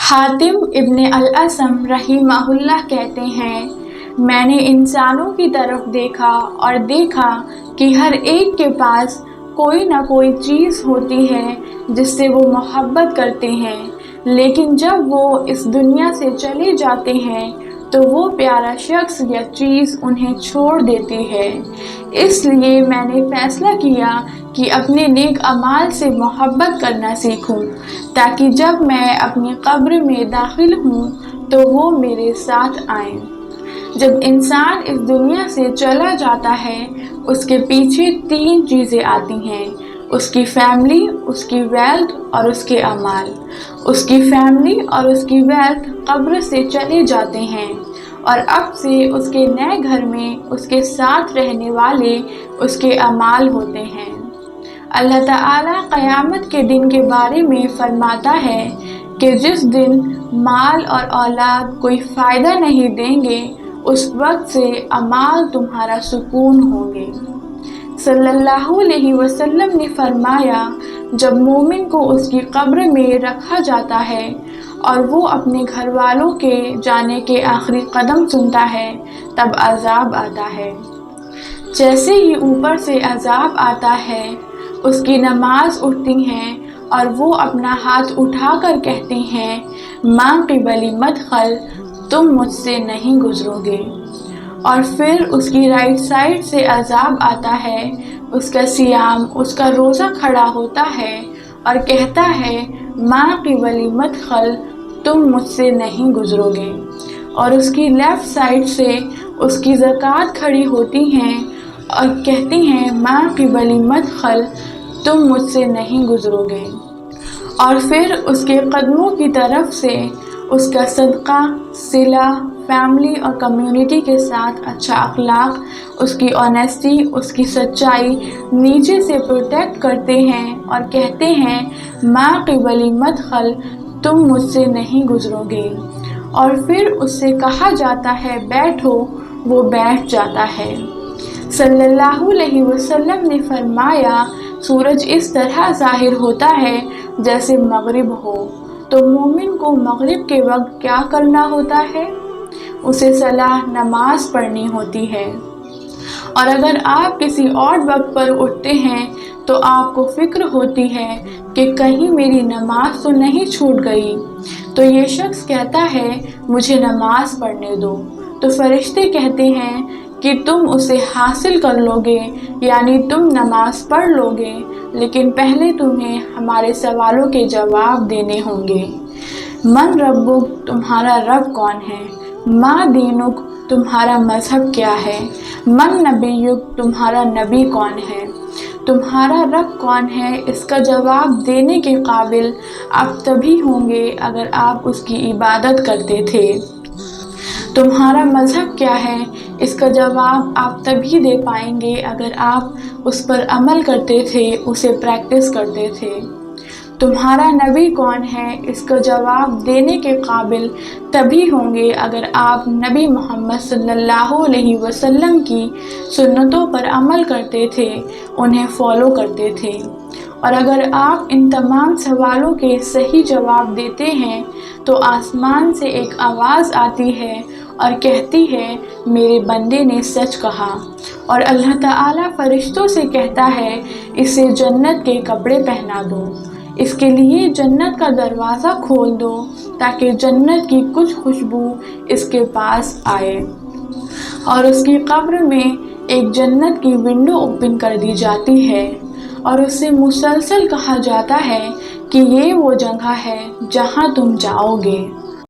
हातिम इब्न अल-असम रहीमहुल्लाह कहते हैं, मैंने इंसानों की तरफ देखा और देखा कि हर एक के पास कोई ना कोई चीज़ होती है जिससे वो मोहब्बत करते हैं, लेकिन जब वो इस दुनिया से चले जाते हैं तो वो प्यारा शख्स या चीज़ उन्हें छोड़ देती है। इसलिए मैंने फ़ैसला किया कि अपने नेक अमाल से मोहब्बत करना सीखूं, ताकि जब मैं अपनी कब्र में दाखिल हूँ तो वो मेरे साथ आएं। जब इंसान इस दुनिया से चला जाता है, उसके पीछे 3 चीज़ें आती हैं: उसकी फैमिली, उसकी वेल्थ और उसके अमाल। उसकी फैमिली और उसकी वेल्थ कब्र से चले जाते हैं और अब से उसके नए घर में उसके साथ रहने वाले उसके अमाल होते हैं। अल्लाह ताला क़यामत के दिन के बारे में फरमाता है कि जिस दिन माल और औलाद कोई फ़ायदा नहीं देंगे, उस वक्त से अमाल तुम्हारा सुकून होंगे। सल्लल्लाहु अलैहि वसल्लम ने फरमाया, जब मोमिन को उसकी कब्र में रखा जाता है और वो अपने घर वालों के जाने के आखिरी कदम सुनता है, तब अजाब आता है। जैसे ही ऊपर से अजाब आता है, उसकी नमाज उठती हैं और वो अपना हाथ उठाकर कहती हैं, माँ क़िबली मदखल, तुम मुझसे नहीं गुजरोगे। और फिर उसकी राइट साइड से अजाब आता है, उसका सियाम, उसका रोज़ा खड़ा होता है और कहता है, माँ क़िबली मदखल, तुम मुझसे नहीं गुजरोगे। और उसकी लेफ़्ट साइड से उसकी ज़कात खड़ी होती हैं और कहती हैं, माँ क़िबली मदखल, तुम मुझसे नहीं गुजरोगे। और फिर उसके कदमों की तरफ से उसका सदका, सिला, फैमिली और कम्युनिटी के साथ अच्छा अखलाक, उसकी ऑनेस्टी, उसकी सच्चाई नीचे से प्रोटेक्ट करते हैं और कहते हैं, माँ क़िबली मदखल, तुम मुझसे नहीं गुजरोगे। और फिर उससे कहा जाता है, बैठो, वो बैठ जाता है। सल्लल्लाहु अलैहि वसल्लम ने फरमाया, सूरज इस तरह ज़ाहिर होता है जैसे मगरिब हो। तो मोमिन को मगरिब के वक्त क्या करना होता है? उसे सलाह नमाज पढ़नी होती है। और अगर आप किसी और वक्त पर उठते हैं तो आपको फ़िक्र होती है कि कहीं मेरी नमाज तो नहीं छूट गई। तो ये शख्स कहता है, मुझे नमाज पढ़ने दो। तो फरिश्ते कहते हैं कि तुम उसे हासिल कर लोगे, यानी तुम नमाज पढ़ लोगे, लेकिन पहले तुम्हें हमारे सवालों के जवाब देने होंगे। मन रब्बुक, तुम्हारा रब कौन है? मा दीनुक, तुम्हारा मज़हब क्या है? मन नबीयुक, तुम्हारा नबी कौन है? तुम्हारा रब कौन है? इसका जवाब देने के काबिल आप तभी होंगे अगर आप उसकी इबादत करते थे। तुम्हारा मज़हब क्या है? इसका जवाब आप तभी दे पाएंगे अगर आप उस पर अमल करते थे, उसे प्रैक्टिस करते थे। तुम्हारा नबी कौन है? इसका जवाब देने के काबिल तभी होंगे अगर आप नबी मोहम्मद सल्लल्लाहु अलैहि वसल्लम की सुन्नतों पर अमल करते थे, उन्हें फॉलो करते थे। और अगर आप इन तमाम सवालों के सही जवाब देते हैं तो आसमान से एक आवाज़ आती है और कहती है, मेरे बंदे ने सच कहा। और अल्लाह ताला फरिश्तों से कहता है, इसे जन्नत के कपड़े पहना दो, इसके लिए जन्नत का दरवाज़ा खोल दो ताकि जन्नत की कुछ खुशबू इसके पास आए। और उसकी कब्र में एक जन्नत की विंडो ओपन कर दी जाती है और उससे मुसलसल कहा जाता है कि ये वो जगह है जहाँ तुम जाओगे।